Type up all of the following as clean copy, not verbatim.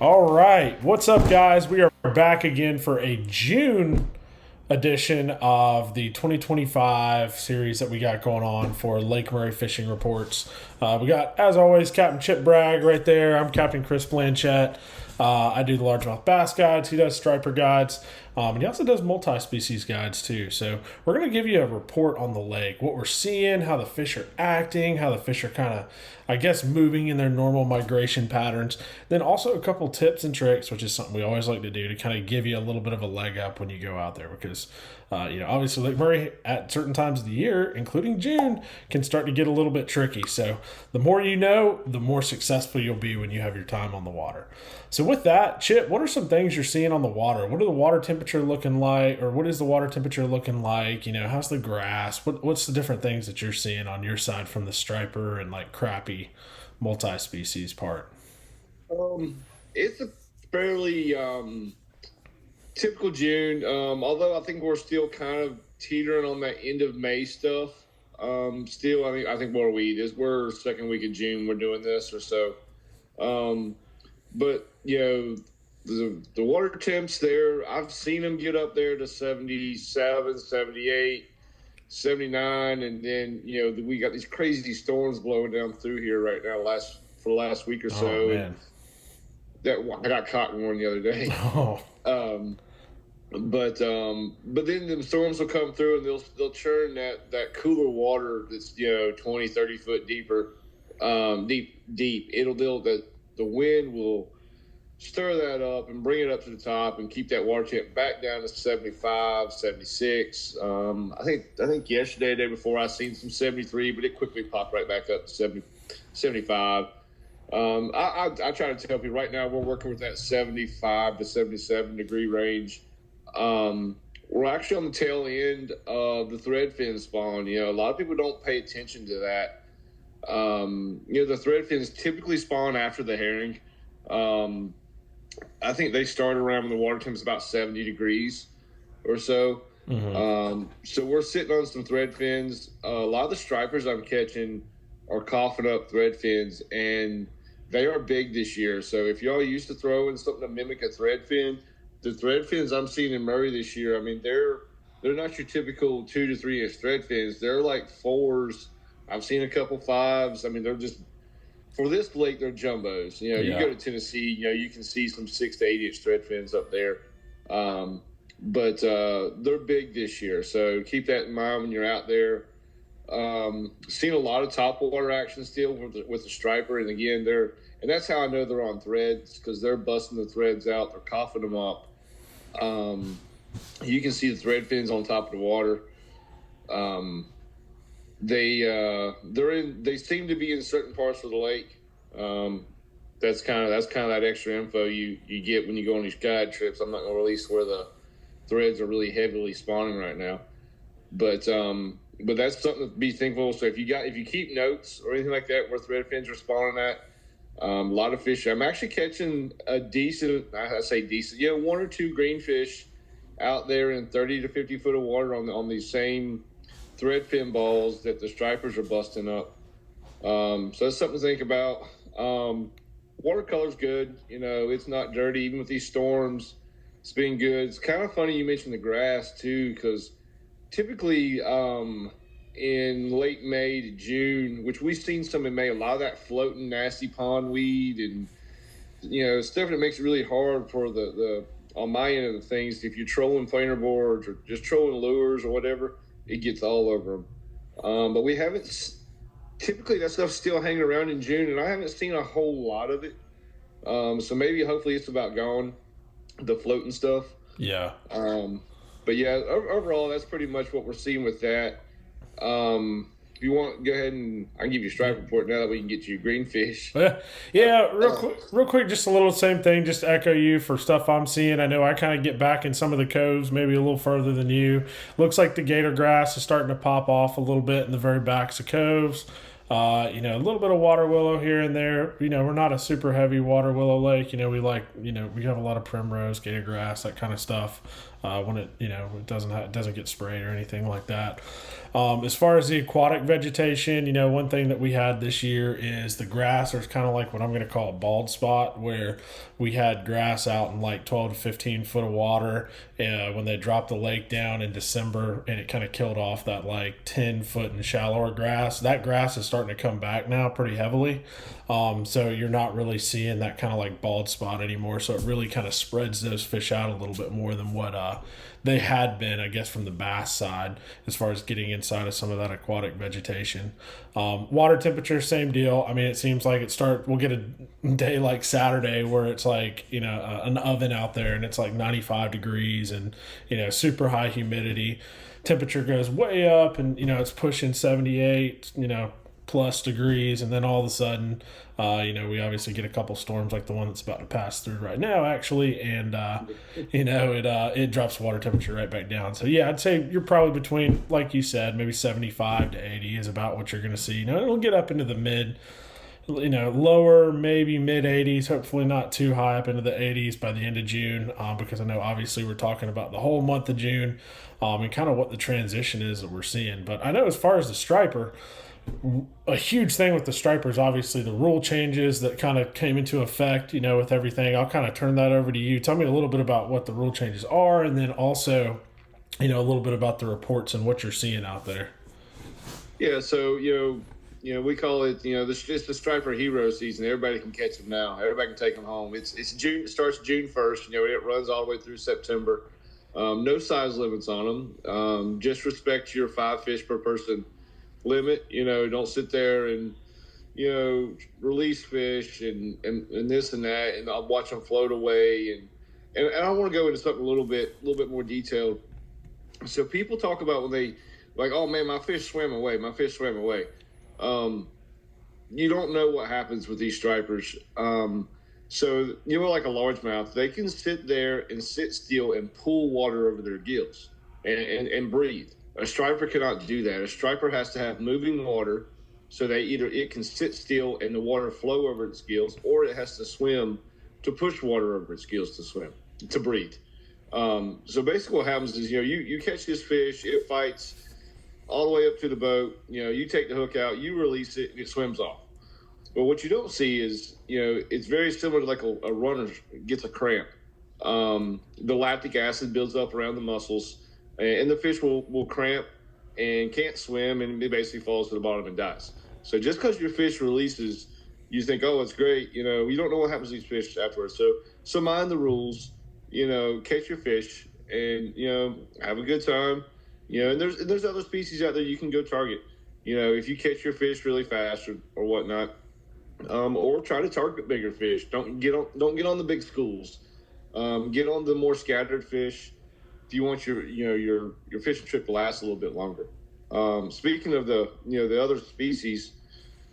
All right. What's up, guys? We are back again for a June edition of the 2025 series that we got going on for Lake Murray Fishing Reports. We got, as always, Captain Chip Bragg right there. I'm Captain Chris Blanchette. I do the largemouth bass guides. He does striper guides. And he also does multi-species guides too. So we're going to give you a report on the lake, what we're seeing, how the fish are acting, how the fish are kind of, I guess, moving in their normal migration patterns. Then also a couple tips and tricks, which is something we always like to do to kind of give you a little bit of a leg up when you go out there because, obviously Lake Murray at certain times of the year, including June, can start to get a little bit tricky. So the more you know, the more successful you'll be when you have your time on the water. So with that, Chip, what are some things you're seeing on the water? What are the water temperature looking like, or what is the water temperature looking like? How's the grass? What's the different things that you're seeing on your side from the striper and like crappie multi-species part? It's a fairly typical June. Although I think we're still kind of teetering on that end of May stuff. Still, I think what are we? We're second week of June. We're doing this or so. But the water temps there, I've seen them get up there to 77, 78, 79, and then we got these crazy storms blowing down through here right now for the last week or so. Oh, man. That I got caught in one the other day. Oh. But then the storms will come through and they'll churn that cooler water that's 20, 30 foot deeper, deep. The wind will stir that up and bring it up to the top and keep that water temp back down to 75, 76. I think yesterday, the day before, I seen some 73, but it quickly popped right back up to 70, 75. I try to tell people right now we're working with that 75 to 77 degree range. We're actually on the tail end of the threadfin spawn. A lot of people don't pay attention to that. The threadfins typically spawn after the herring. I think they start around when the water temp is about 70 degrees or so. Mm-hmm. So we're sitting on some threadfins. A lot of the stripers I'm catching are coughing up threadfins, and they are big this year. So if y'all used to throw in something to mimic a threadfin, the threadfins I'm seeing in Murray this year, they're not your typical 2 to 3 inch threadfins. They're like 4s. I've seen a couple 5s. They're just, for this lake, they're jumbos. You go to Tennessee, you can see some 6 to 8 inch threadfins up there. But they're big this year. So keep that in mind when you're out there. Seen a lot of topwater action still with the striper. And again, and that's how I know they're on threads, because they're busting the threads out. They're coughing them up. You can see the thread fins on top of the water. They seem to be in certain parts of the lake. That's kind of that extra info you get when you go on these guide trips. I'm not going to release where the threads are really heavily spawning right now, but that's something to be thankful. So if you keep notes or anything like that where thread fins are spawning at, a lot of fish. I'm actually catching a decent, I say decent, 1 or 2 greenfish out there in 30 to 50 foot of water on these same threadfin balls that the stripers are busting up. So that's something to think about. Watercolor's good. It's not dirty. Even with these storms, it's been good. It's kind of funny you mentioned the grass too, because typically in late May to June, which we've seen some in May, a lot of that floating nasty pondweed and stuff that makes it really hard for the on my end of the things. If you're trolling planer boards or just trolling lures or whatever, it gets all over them. But we haven't. Typically, that stuff's still hanging around in June, and I haven't seen a whole lot of it. So maybe, hopefully, it's about gone, the floating stuff. Yeah. But yeah, overall, that's pretty much what we're seeing with that. If you want, go ahead and I can give you a strike report now that we can get you greenfish. Yeah, real quick, just a little same thing, just to echo you for stuff I'm seeing. I know I kind of get back in some of the coves, maybe a little further than you. Looks like the gator grass is starting to pop off a little bit in the very backs of coves. A little bit of water willow here and there. We're not a super heavy water willow lake. We have a lot of primrose, gator grass, that kind of stuff. When it doesn't get sprayed or anything like that. As far as the aquatic vegetation, one thing that we had this year is the grass. There's kind of like what I'm going to call a bald spot, where we had grass out in like 12 to 15 foot of water when they dropped the lake down in December, and it kind of killed off that like 10 foot and shallower grass. That grass is starting to come back now pretty heavily. So you're not really seeing that kind of like bald spot anymore. So it really kind of spreads those fish out a little bit more than what they had been, I guess, from the bass side, as far as getting inside of some of that aquatic vegetation. Water temperature, same deal. I mean, it seems like we'll get a day like Saturday where it's like, an oven out there and it's like 95 degrees and, super high humidity. Temperature goes way up and, it's pushing 78, plus degrees, and then all of a sudden we obviously get a couple storms like the one that's about to pass through right now actually, and it drops water temperature right back down. So yeah, I'd say you're probably between, like you said, maybe 75 to 80 is about what you're going to see. It'll get up into the mid, lower, maybe mid 80s, hopefully not too high up into the 80s by the end of June, because I know obviously we're talking about the whole month of June, and kind of what the transition is that we're seeing. But I know as far as the striper, a huge thing with the stripers, obviously the rule changes that kind of came into effect, with everything. I'll kind of turn that over to you. Tell me a little bit about what the rule changes are, and then also, a little bit about the reports and what you're seeing out there. Yeah, so we call it it's the striper hero season. Everybody can catch them now. Everybody can take them home. It's June. It starts June 1st. It runs all the way through September. No size limits on them. Just respect your 5 fish per person limit. Don't sit there and release fish and this and that, and I'll watch them float away. And I want to go into something a little bit more detailed. So people talk about when they like, oh man, my fish swam away. You don't know what happens with these stripers. So like a largemouth, they can sit there and sit still and pull water over their gills and breathe. A striper cannot do that. A striper has to have moving water, so that either it can sit still and the water flow over its gills, or it has to swim to push water over its gills to breathe. So basically what happens is, you catch this fish, it fights all the way up to the boat, you take the hook out, you release it, and it swims off. But what you don't see is, it's very similar to like a runner gets a cramp. The lactic acid builds up around the muscles, and the fish will cramp and can't swim, and it basically falls to the bottom and dies. So just because your fish releases, you think, oh, it's great. You don't know what happens to these fish afterwards. So mind the rules, catch your fish and, have a good time. And there's other species out there you can go target. If you catch your fish really fast or whatnot, or try to target bigger fish. Don't get on the big schools. Get on the more scattered fish if you want your fishing trip to last a little bit longer. Speaking of the other species,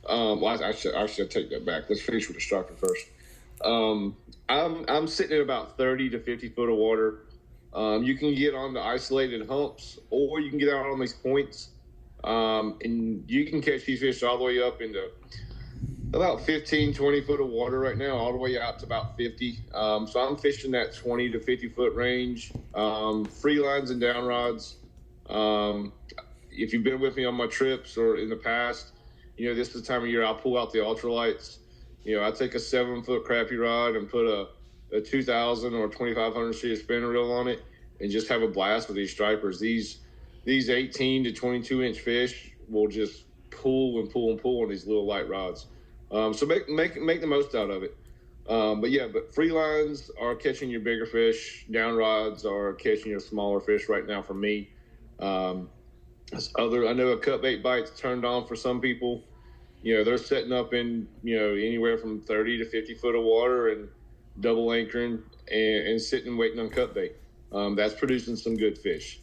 I should take that back. Let's finish with the striper first. I'm sitting at about 30 to 50 foot of water. You can get on the isolated humps, or you can get out on these points, and you can catch these fish all the way up into about 15, 20 foot of water right now, all the way out to about 50. So I'm fishing that 20 to 50 foot range, free lines and down rods. If you've been with me on my trips or in the past, this is the time of year I'll pull out the ultralights. I take a 7-foot crappie rod and put a 2,000 or 2,500 series spinner reel on it and just have a blast with these stripers. These 18 to 22 inch fish will just pull and pull and pull on these little light rods. So make the most out of it. But free lines are catching your bigger fish. Down rods are catching your smaller fish right now for me. I know a cut bait bite's turned on for some people. They're setting up in, anywhere from 30 to 50 foot of water and double anchoring and sitting waiting on cut bait. That's producing some good fish.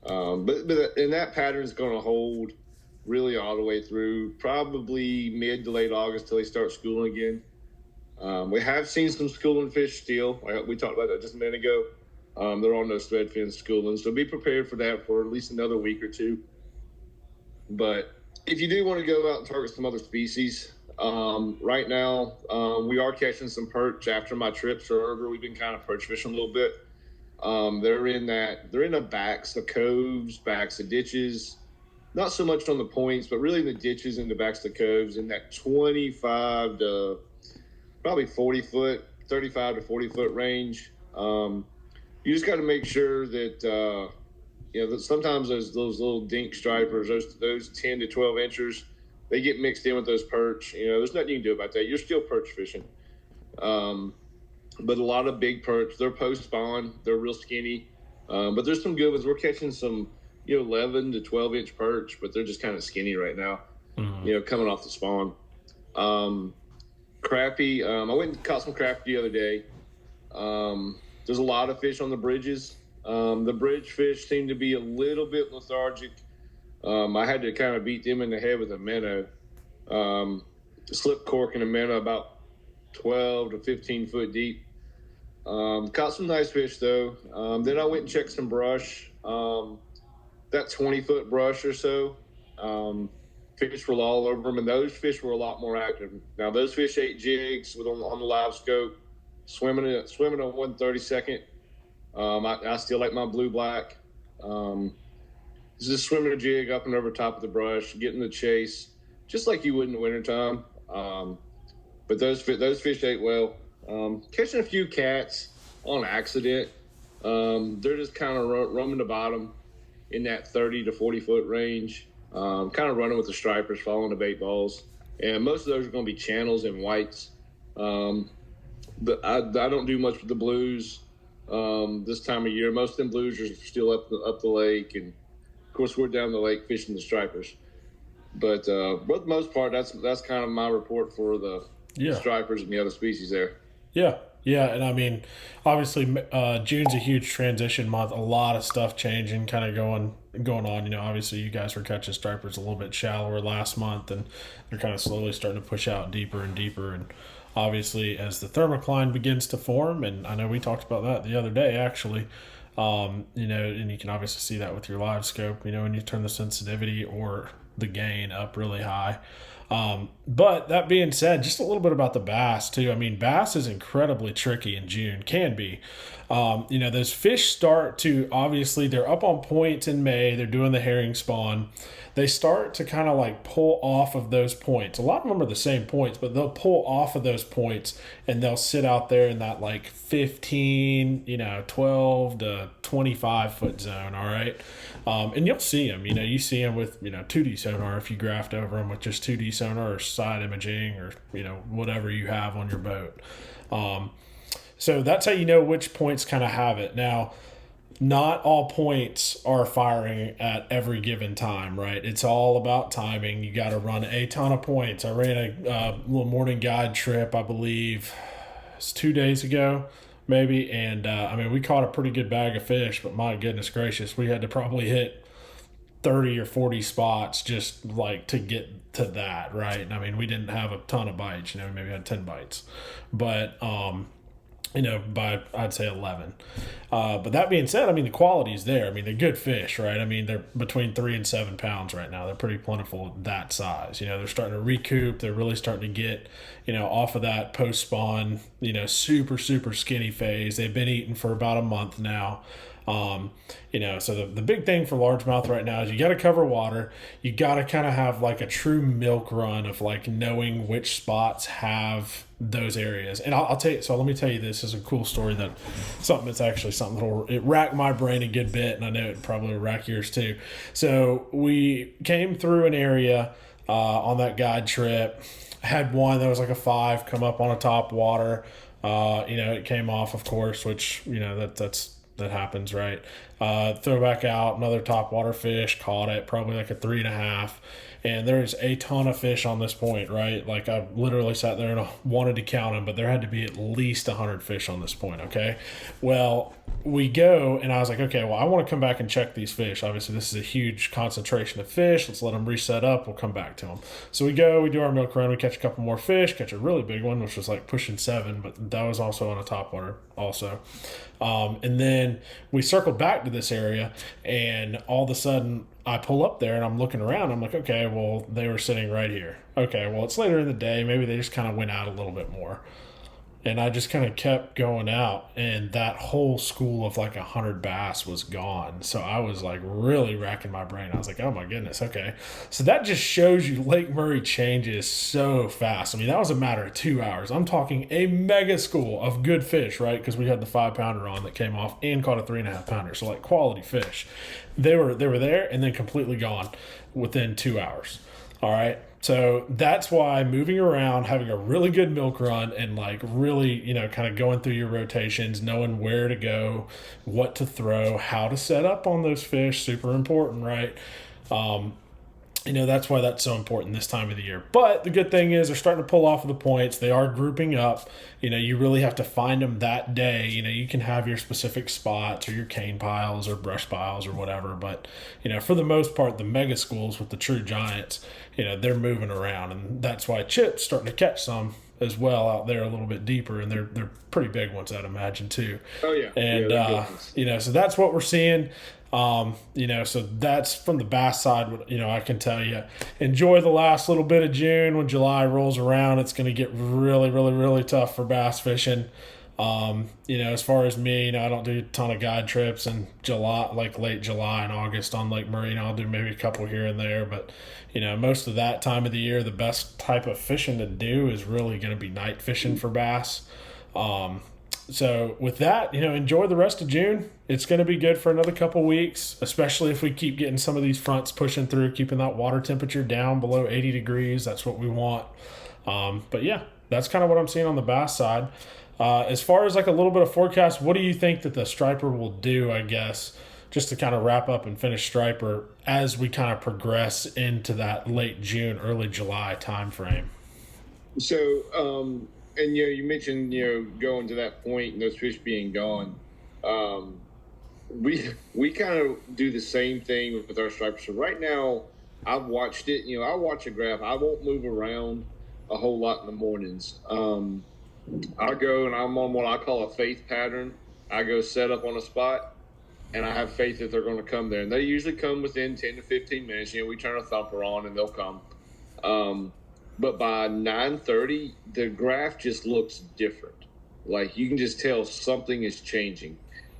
And that pattern is going to hold really all the way through probably mid to late August till they start schooling again. We have seen some schooling fish still. We talked about that just a minute ago. They're on those thread fins schooling, so be prepared for that for at least another week or two. But if you do want to go out and target some other species, right now we are catching some perch after my trips are over. We've been kind of perch fishing a little bit. They're in the backs of coves, backs of ditches, not so much on the points, but really in the ditches and the backs of the coves in that 25 to probably 40 foot, 35 to 40 foot range. You just got to make sure that, that sometimes those little dink stripers, those 10 to 12 inchers, they get mixed in with those perch. There's nothing you can do about that. You're still perch fishing. But a lot of big perch, they're post spawn, they're real skinny. But there's some good ones. We're catching some, 11 to 12 inch perch, but they're just kind of skinny right now, coming off the spawn. Crappie, I went and caught some crappie the other day. There's a lot of fish on the bridges. The bridge fish seem to be a little bit lethargic. I had to kind of beat them in the head with a minnow. Slip cork and a minnow about 12 to 15 foot deep. Caught some nice fish though. Then I went and checked some brush. That 20-foot brush or so. Fish were all over them, and those fish were a lot more active. Now those fish ate jigs on the live scope, swimming at 1/32. I still like my blue black. Just swimming a jig up and over top of the brush, getting the chase, just like you would in the wintertime. But those fish ate well. Catching a few cats on accident. They're just kind of roaming the bottom in that 30 to 40 foot range. Kind of running with the stripers, following the bait balls. And most of those are going to be channels and whites. But I don't do much with the blues this time of year. Most of them blues are still up the lake. And, of course, we're down the lake fishing the stripers. But for the most part, that's kind of my report for the stripers and the other species there. Yeah, and I mean, obviously, June's a huge transition month. A lot of stuff changing, kind of going on. Obviously, you guys were catching stripers a little bit shallower last month, and they're kind of slowly starting to push out deeper and deeper. And obviously, as the thermocline begins to form, and I know we talked about that the other day, actually. And you can obviously see that with your live scope. When you turn the sensitivity or the gain up really high. But that being said, just a little bit about the bass too. I mean, bass is incredibly tricky in June, can be. Those fish start to, obviously they're up on points in May, they're doing the herring spawn. They start to kind of like pull off of those points. A lot of them are the same points, but they'll pull off of those points and they'll sit out there in that like 15, 12 to 25 foot zone. All right. And you'll see them, you see them with, 2D sonar if you graft over them with just 2D sonar or side imaging or, whatever you have on your boat. So that's how you know which points kind of have it. Now, not all points are firing at every given time, right? It's all about timing. You got to run a ton of points. I ran a little morning guide trip, I believe it's 2 days ago, maybe. And we caught a pretty good bag of fish, but my goodness gracious, we had to probably hit 30 or 40 spots just like to get to that, right? And we didn't have a ton of bites, we maybe had 10 bites, but, by I'd say 11. But that being said, the quality's there. They're good fish, right? They're between 3 and 7 pounds right now. They're pretty plentiful that size. They're starting to recoup. They're really starting to get, off of that post spawn, super, super skinny phase. They've been eating for about a month now. So the big thing for largemouth right now is you got to cover water. You got to kind of have like a true milk run of like knowing which spots have those areas. And I'll tell you, so let me tell you, this is a cool story it racked my brain a good bit, and I know it probably will rack yours too. So we came through an area, on that guide trip, had one that was like a 5 come up on a top water. It came off, of course, which, that happens, right? Throw back out another topwater fish, caught it, probably like a 3.5. And there's a ton of fish on this point, right? Like I literally sat there and wanted to count them, but there had to be at least 100 fish on this point, okay? Well, we go, and I was like, okay, well, I want to come back and check these fish. Obviously, this is a huge concentration of fish. Let's let them reset up. We'll come back to them. So we go, we do our milk run, we catch a couple more fish, catch a really big one, which was like pushing 7, but that was also on a topwater also. And then we circled back to this area, and all of a sudden I pull up there and I'm looking around. I'm like, okay, well, they were sitting right here. Okay, well, it's later in the day. Maybe they just kind of went out a little bit more. And I just kind of kept going out, and that whole school of like 100 bass was gone. So I was like really racking my brain. I was like, oh my goodness, okay. So that just shows you Lake Murray changes so fast. I mean, that was a matter of 2 hours. I'm talking a mega school of good fish, right? Because we had the 5-pounder on that came off and caught a 3.5-pounder. So like quality fish. They were there and then completely gone within 2 hours. All right. So that's why moving around, having a really good milk run, and like really, kind of going through your rotations, knowing where to go, what to throw, how to set up on those fish, super important, right? That's why that's so important this time of the year. But the good thing is they're starting to pull off of the points. They are grouping up. You really have to find them that day. You can have your specific spots or your cane piles or brush piles or whatever. But, for the most part, the mega schools with the true giants, they're moving around. And that's why Chip's starting to catch some as well out there a little bit deeper. And they're pretty big ones, I'd imagine, too. Oh, yeah. And, so that's what we're seeing. So that's from the bass side. I can tell you, enjoy the last little bit of June. When July rolls around, it's going to get really, really, really tough for bass fishing. As far as me, I don't do a ton of guide trips in July, like late July and August on Lake Murray. I'll do maybe a couple here and there, but most of that time of the year, the best type of fishing to do is really going to be night fishing for bass. So with that, enjoy the rest of June. It's going to be good for another couple weeks, especially if we keep getting some of these fronts pushing through, keeping that water temperature down below 80 degrees. That's what we want. But yeah, that's kind of what I'm seeing on the bass side. As far as like a little bit of forecast, what do you think that the striper will do, I guess, just to kind of wrap up and finish striper as we kind of progress into that late June, early July time frame? So, and you mentioned going to that point and those fish being gone. We kind of do the same thing with our stripers. So right now, I've watched it. I watch a graph. I won't move around a whole lot in the mornings. I go and I'm on what I call a faith pattern. I go set up on a spot, and I have faith that they're going to come there. And they usually come within 10 to 15 minutes. We turn a thumper on and they'll come. But by 9:30, the graph just looks different. Like you can just tell something is changing.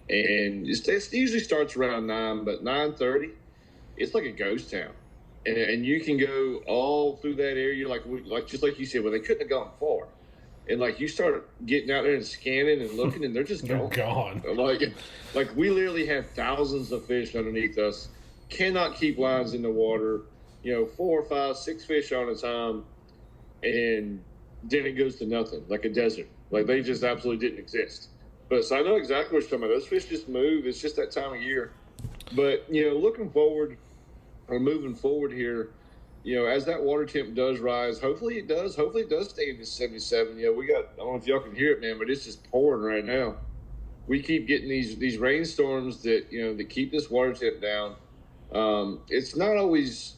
And it usually starts around 9, but 9:30, it's like a ghost town. And you can go all through that area, just like you said, well, they couldn't have gone far. And like you start getting out there and scanning and looking, and they're just gone. Like we literally have thousands of fish underneath us. Cannot keep lines in the water. 4, 5, 6 fish on a time, and then it goes to nothing, like a desert. Like they just absolutely didn't exist. But so I know exactly what you're talking about. Those fish just move. It's just that time of year. But looking forward or moving forward here, as that water temp does rise, hopefully it does. Hopefully it does stay in the 77. We got, I don't know if y'all can hear it, man, but it's just pouring right now. We keep getting these rainstorms that that keep this water temp down. It's not always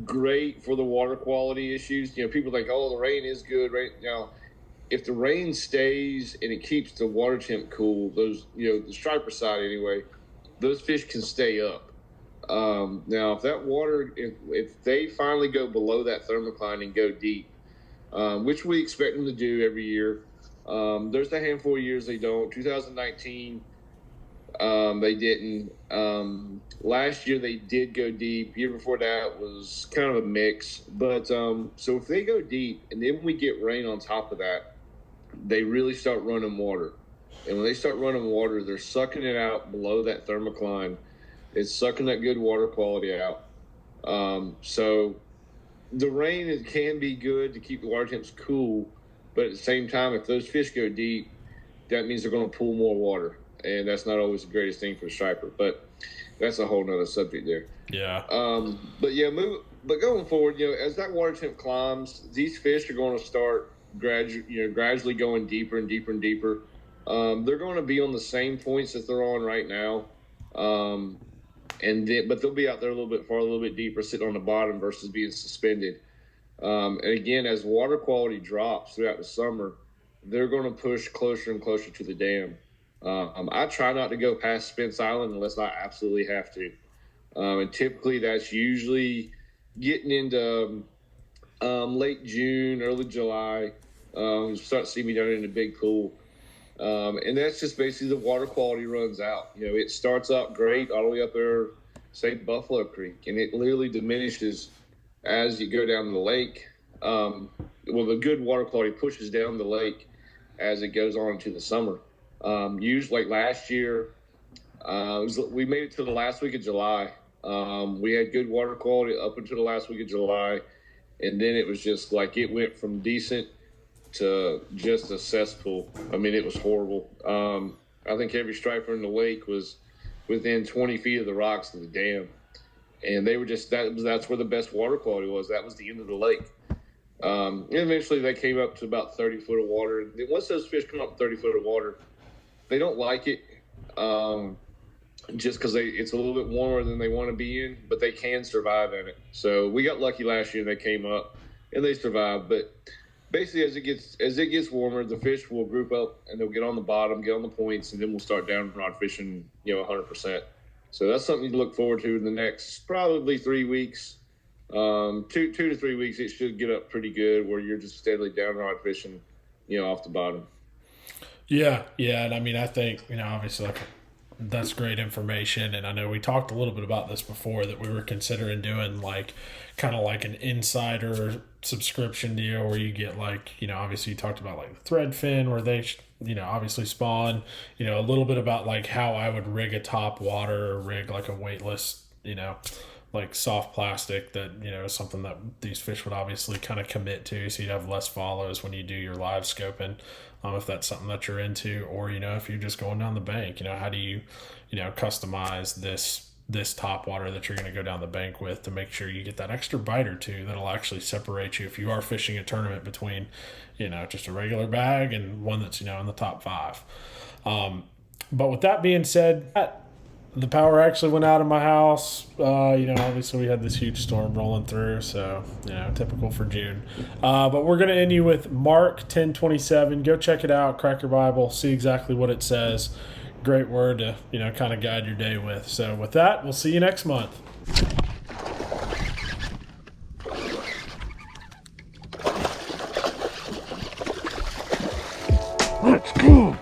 great for the water quality issues. People think, oh, the rain is good. Right now, if the rain stays and it keeps the water temp cool, those the striper side anyway, those fish can stay up. Now, if that water, if they finally go below that thermocline and go deep, which we expect them to do every year, there's a handful of years they don't. 2019, they didn't. Last year they did go deep. Year before that was kind of a mix. But so if they go deep and then we get rain on top of that, they really start running water. And when they start running water, they're sucking it out below that thermocline. It's sucking that good water quality out. So the rain can be good to keep the water temps cool, but at the same time, if those fish go deep, that means they're going to pull more water, and that's not always the greatest thing for the striper. But that's a whole nother subject there. Yeah. But going forward, as that water temp climbs, these fish are going to start gradually going deeper and deeper and deeper. They're going to be on the same points that they're on right now. But they'll be out there a little bit deeper, sitting on the bottom versus being suspended. And again, as water quality drops throughout the summer, they're going to push closer and closer to the dam. I try not to go past Spence Island unless I absolutely have to. And typically that's usually getting into late June, early July. You start seeing me down in the big pool. And that's just basically the water quality runs out. It starts out great all the way up there, say Buffalo Creek, and it literally diminishes as you go down the lake. The good water quality pushes down the lake as it goes on into the summer. Usually, like last year, we made it to the last week of July. We had good water quality up until the last week of July, and then it was just like it went from decent to just a cesspool. I mean, it was horrible. I think every striper in the lake was within 20 feet of the rocks of the dam, and they were just that's where the best water quality was. That was the end of the lake. And eventually, they came up to about 30 foot of water. And once those fish come up 30 foot of water, they don't like it. Just because it's a little bit warmer than they want to be in, but they can survive in it. So we got lucky last year; they came up and they survived. But basically, as it gets warmer, the fish will group up and they'll get on the bottom, get on the points, and then we'll start down rod fishing, 100%. So that's something to look forward to in the next probably 3 weeks, 2 to 3 weeks. It should get up pretty good where you're just steadily down rod fishing, off the bottom. Yeah, and I mean, I think obviously that's great information, and I know we talked a little bit about this before, that we were considering doing kind of like an insider subscription deal where you get obviously you talked about the thread fin where they obviously spawn, a little bit about how I would rig a top water or rig a weightless soft plastic that is something that these fish would obviously kind of commit to, so you'd have less follows when you do your live scoping, if that's something that you're into, or if you're just going down the bank, how do you customize this top water that you're going to go down the bank with to make sure you get that extra bite or two that'll actually separate you if you are fishing a tournament between just a regular bag and one that's in the top 5. But with that being said, the power actually went out of my house. Obviously we had this huge storm rolling through, so typical for June. But we're going to end you with Mark 10:27. Go check it out. Crack your Bible. See exactly what it says. Great word to kind of guide your day with. So with that, we'll see you next month. Let's go.